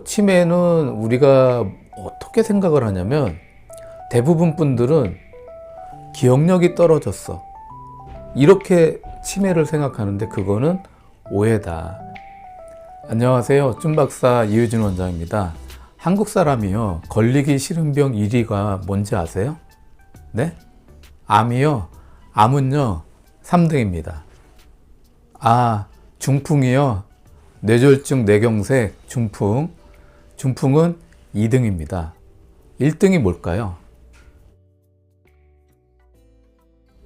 치매는 우리가 어떻게 생각을 하냐면 대부분 분들은 기억력이 떨어졌어, 이렇게 치매를 생각하는데 그거는 오해다. 안녕하세요, 쭌박사 이유진 원장입니다. 한국 사람이요, 걸리기 싫은 병 1위가 뭔지 아세요? 네? 암이요. 암은요 3등입니다. 중풍이요, 뇌졸중, 뇌경색, 중풍. 중풍은 2등입니다. 1등이 뭘까요?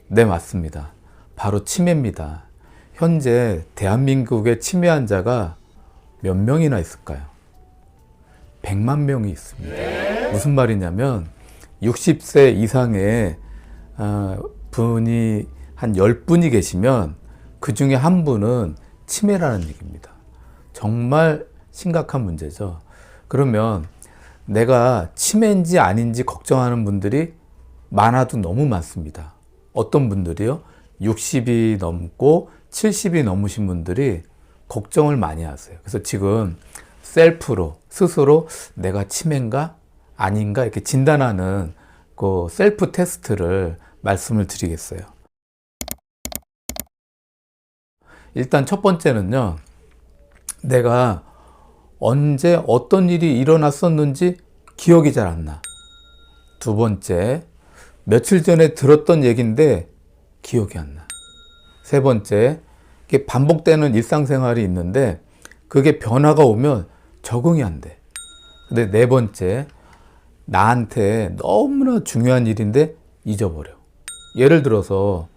네, 맞습니다. 바로 치매입니다. 현재 대한민국의 치매 환자가 몇 명이나 있을까요? 100만 명이 있습니다. 무슨 말이냐면 60세 이상의 분이 한 10분이 계시면 그 중에 한 분은 치매라는 얘기입니다. 정말 심각한 문제죠. 그러면 내가 치매인지 아닌지 걱정하는 분들이 많아도 너무 많습니다. 어떤 분들이요? 60이 넘고 70이 넘으신 분들이 걱정을 많이 하세요. 그래서 지금 셀프로 스스로 내가 치매인가 아닌가 이렇게 진단하는 그 셀프 테스트를 말씀을 드리겠어요. 일단 첫 번째는요, 내가 언제 어떤 일이 일어났었는지 기억이 잘 안 나. 두 번째, 며칠 전에 들었던 얘기인데 기억이 안 나. 세 번째, 이게 반복되는 일상생활이 있는데 그게 변화가 오면 적응이 안 돼. 근데 네 번째, 나한테 너무나 중요한 일인데 잊어버려. 예를 들어서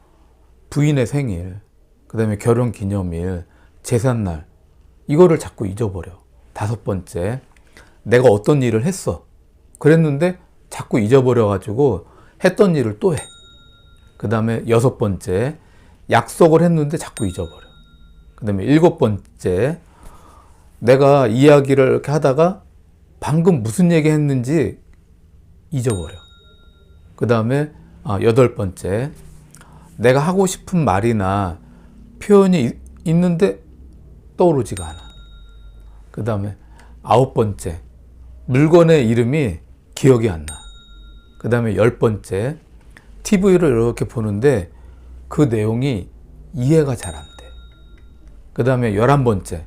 부인의 생일, 그 다음에 결혼 기념일, 제삿날, 이거를 자꾸 잊어버려. 다섯 번째, 내가 어떤 일을 했어. 그랬는데 자꾸 잊어버려가지고 했던 일을 또 해. 그 다음에 여섯 번째, 약속을 했는데 자꾸 잊어버려. 그 다음에 일곱 번째, 내가 이야기를 이렇게 하다가 방금 무슨 얘기 했는지 잊어버려. 그 다음에 여덟 번째, 내가 하고 싶은 말이나 표현이 있는데 떠오르지가 않아. 그 다음에 아홉 번째, 물건의 이름이 기억이 안 나. 그 다음에 열 번째, TV를 이렇게 보는데 그 내용이 이해가 잘 안 돼. 그 다음에 11번째,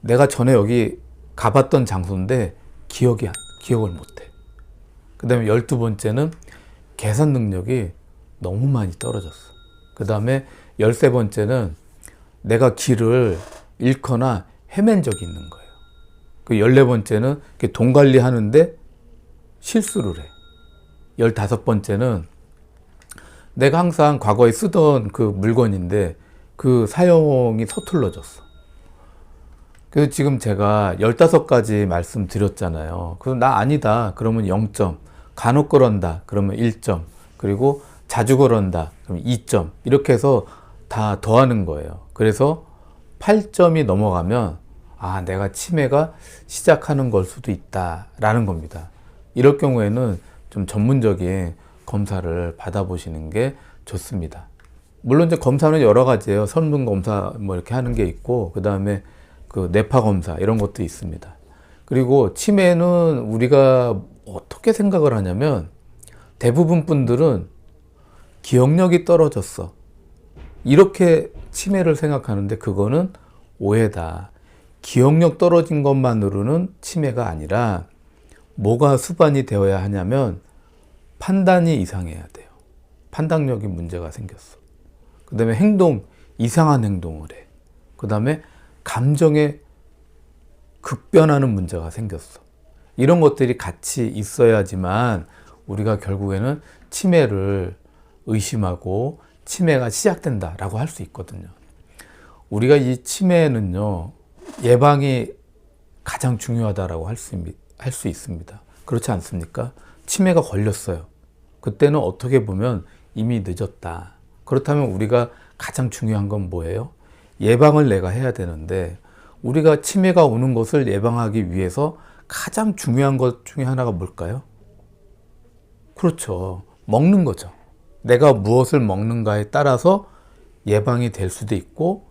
내가 전에 여기 가봤던 장소인데 기억을 못해. 그 다음에 12번째는 계산 능력이 너무 많이 떨어졌어. 그 다음에 13번째는 내가 길을 잃거나 헤맨 적이 있는 거예요. 그 14번째는 돈 관리하는데 실수를 해. 15번째는 내가 항상 과거에 쓰던 그 물건인데 그 사용이 서툴러졌어. 그래서 지금 제가 15가지 말씀드렸잖아요. 그럼 나 아니다 그러면 0점, 간혹 그런다 그러면 1점, 그리고 자주 그런다 그러면 2점, 이렇게 해서 다 더하는 거예요. 그래서 8점이 넘어가면 내가 치매가 시작하는 걸 수도 있다라는 겁니다. 이럴 경우에는 좀 전문적인 검사를 받아보시는 게 좋습니다. 물론 이제 검사는 여러 가지예요. 성분 검사 뭐 이렇게 하는 게 있고, 그 다음에 그 뇌파 검사 이런 것도 있습니다. 그리고 치매는 우리가 어떻게 생각을 하냐면 대부분 분들은 기억력이 떨어졌어, 이렇게 치매를 생각하는데 그거는 오해다. 기억력 떨어진 것만으로는 치매가 아니라 뭐가 수반이 되어야 하냐면 판단이 이상해야 돼요. 판단력이 문제가 생겼어. 그 다음에 이상한 행동을 해. 그 다음에 감정에 급변하는 문제가 생겼어. 이런 것들이 같이 있어야지만 우리가 결국에는 치매를 의심하고 치매가 시작된다라고 할 수 있거든요. 우리가 이 치매는요, 예방이 가장 중요하다라고 할 수 있습니다. 그렇지 않습니까? 치매가 걸렸어요. 그때는 어떻게 보면 이미 늦었다. 그렇다면 우리가 가장 중요한 건 뭐예요? 예방을 내가 해야 되는데, 우리가 치매가 오는 것을 예방하기 위해서 가장 중요한 것 중에 하나가 뭘까요? 그렇죠. 먹는 거죠. 내가 무엇을 먹는가에 따라서 예방이 될 수도 있고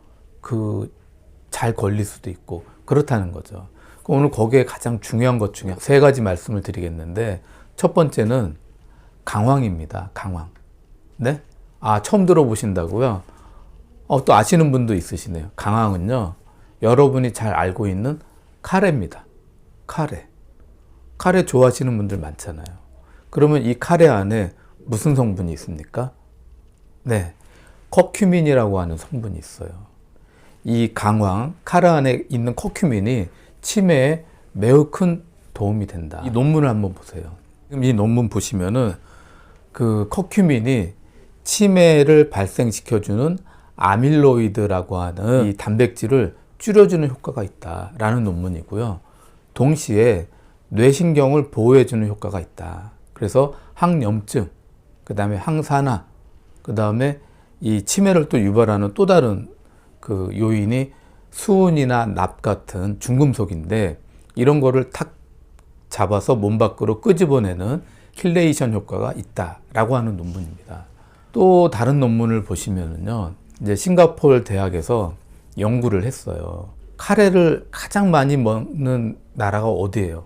잘 걸릴 수도 있고 그렇다는 거죠. 오늘 거기에 가장 중요한 것 중에 세 가지 말씀을 드리겠는데, 첫 번째는 강황입니다. 강황. 네? 아, 처음 들어보신다고요? 또 아시는 분도 있으시네요. 강황은요, 여러분이 잘 알고 있는 카레입니다. 카레. 카레 좋아하시는 분들 많잖아요. 그러면 이 카레 안에 무슨 성분이 있습니까? 네. 커큐민이라고 하는 성분이 있어요. 이 강황, 카레 안에 있는 커큐민이 치매에 매우 큰 도움이 된다. 이 논문을 한번 보세요. 지금 이 논문 보시면은 그 커큐민이 치매를 발생시켜주는 아밀로이드라고 하는 이 단백질을 줄여주는 효과가 있다라는 논문이고요. 동시에 뇌신경을 보호해주는 효과가 있다. 그래서 항염증, 그 다음에 항산화, 그 다음에 이 치매를 또 유발하는 또 다른 그 요인이 수은이나 납 같은 중금속인데, 이런 거를 탁 잡아서 몸 밖으로 끄집어내는 킬레이션 효과가 있다라고 하는 논문입니다. 또 다른 논문을 보시면은요, 이제 싱가포르 대학에서 연구를 했어요. 카레를 가장 많이 먹는 나라가 어디예요?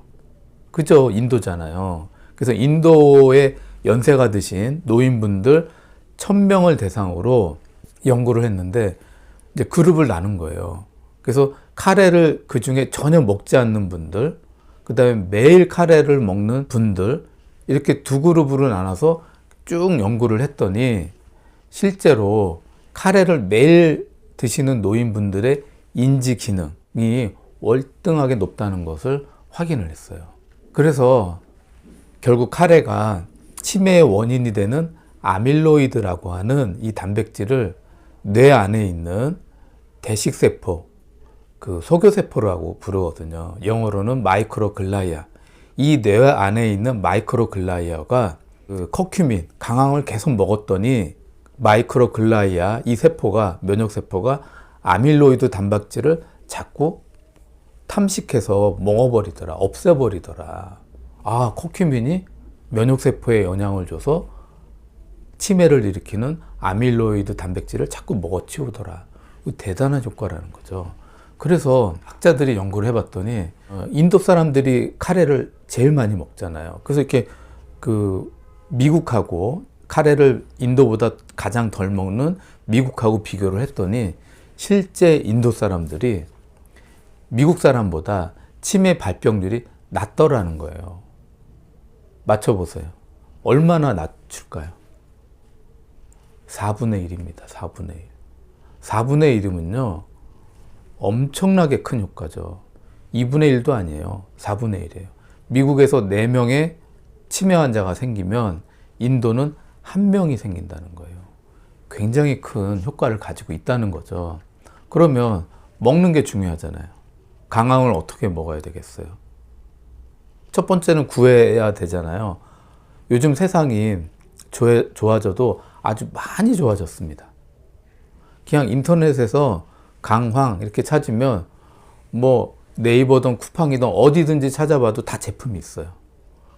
그죠? 인도잖아요. 그래서 인도에 연세가 드신 노인분들 1000명을 대상으로 연구를 했는데, 이제 그룹을 나눈 거예요. 그래서 카레를 그 중에 전혀 먹지 않는 분들, 그 다음에 매일 카레를 먹는 분들, 이렇게 두 그룹으로 나눠서 쭉 연구를 했더니, 실제로 카레를 매일 드시는 노인분들의 인지 기능이 월등하게 높다는 것을 확인을 했어요. 그래서 결국 카레가 치매의 원인이 되는 아밀로이드라고 하는 이 단백질을 뇌 안에 있는 대식세포, 그 소교세포라고 부르거든요. 영어로는 마이크로글라이아. 이 뇌 안에 있는 마이크로글라이아가 그 커큐민, 강황을 계속 먹었더니 마이크로글라이아, 이 세포가, 면역세포가 아밀로이드 단백질을 자꾸 탐식해서 먹어버리더라, 없애버리더라. 아, 커큐민이 면역세포에 영향을 줘서 치매를 일으키는 아밀로이드 단백질을 자꾸 먹어치우더라. 대단한 효과라는 거죠. 그래서 학자들이 연구를 해봤더니 인도 사람들이 카레를 제일 많이 먹잖아요. 그래서 이렇게 그 미국하고 카레를 인도보다 가장 덜 먹는 미국하고 비교를 했더니, 실제 인도 사람들이 미국 사람보다 치매 발병률이 낮더라는 거예요. 맞춰보세요. 얼마나 낮출까요? 4분의 1입니다. 4분의 1. 4분의 1이면요, 엄청나게 큰 효과죠. 2분의 1도 아니에요. 4분의 1이에요. 미국에서 4명의 치매 환자가 생기면 인도는 1명이 생긴다는 거예요. 굉장히 큰 효과를 가지고 있다는 거죠. 그러면 먹는 게 중요하잖아요. 강황을 어떻게 먹어야 되겠어요? 첫 번째는 구해야 되잖아요. 요즘 세상이 좋아져도 아주 많이 좋아졌습니다. 그냥 인터넷에서 강황 이렇게 찾으면 뭐 네이버든 쿠팡이든 어디든지 찾아봐도 다 제품이 있어요.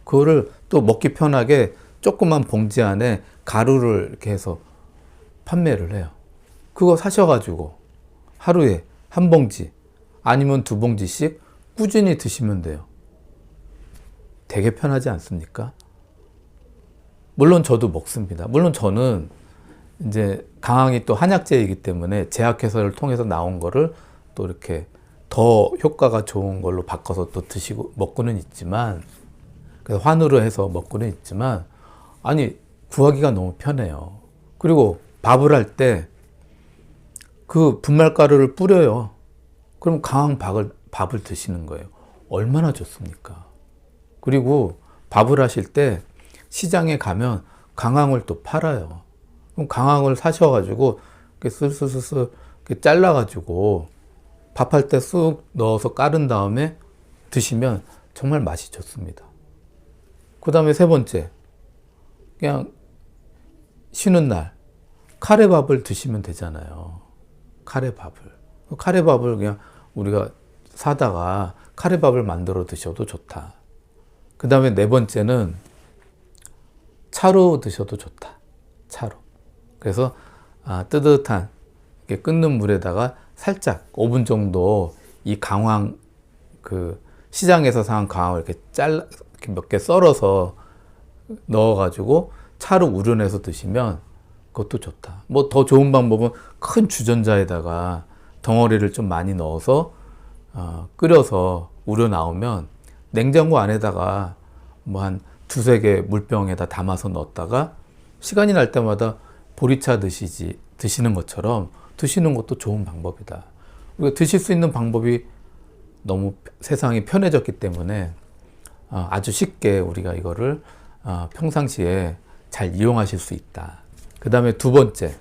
그거를 또 먹기 편하게 조그만 봉지 안에 가루를 이렇게 해서 판매를 해요. 그거 사셔가지고 하루에 한 봉지 아니면 2봉지씩 꾸준히 드시면 돼요. 되게 편하지 않습니까? 물론 저도 먹습니다. 물론 저는 이제 강황이 또 한약재이기 때문에 제약회사를 통해서 나온 거를 또 이렇게 더 효과가 좋은 걸로 바꿔서 또 드시고 먹고는 있지만, 그래서 환으로 해서 먹고는 있지만, 아니 구하기가 너무 편해요. 그리고 밥을 할 때 그 분말가루를 뿌려요. 그럼 강황 밥을 드시는 거예요. 얼마나 좋습니까? 그리고 밥을 하실 때 시장에 가면 강황을 또 팔아요. 그럼 강황을 사셔가지고 이렇게 슬슬슬슬 이렇게 잘라가지고 밥할 때 쑥 넣어서 깔은 다음에 드시면 정말 맛이 좋습니다. 그 다음에 세 번째, 그냥 쉬는 날 카레밥을 드시면 되잖아요. 카레밥을 그냥 우리가 사다가 카레밥을 만들어 드셔도 좋다. 그 다음에 네 번째는 차로 드셔도 좋다. 차로. 그래서 뜨뜻한 이렇게 끓는 물에다가 살짝 5분 정도 이 강황 그 시장에서 산 광어를 이렇게 이렇게 몇 개 썰어서 넣어가지고 차로 우려내서 드시면 그것도 좋다. 뭐 더 좋은 방법은 큰 주전자에다가 덩어리를 좀 많이 넣어서 끓여서 우려 나오면 냉장고 안에다가 뭐 한 두세 개 물병에다 담아서 넣었다가 시간이 날 때마다 보리차 드시는 것처럼 드시는 것도 좋은 방법이다. 우리가 드실 수 있는 방법이 너무 세상이 편해졌기 때문에 아주 쉽게 우리가 이거를 평상시에 잘 이용하실 수 있다. 그 다음에 두 번째,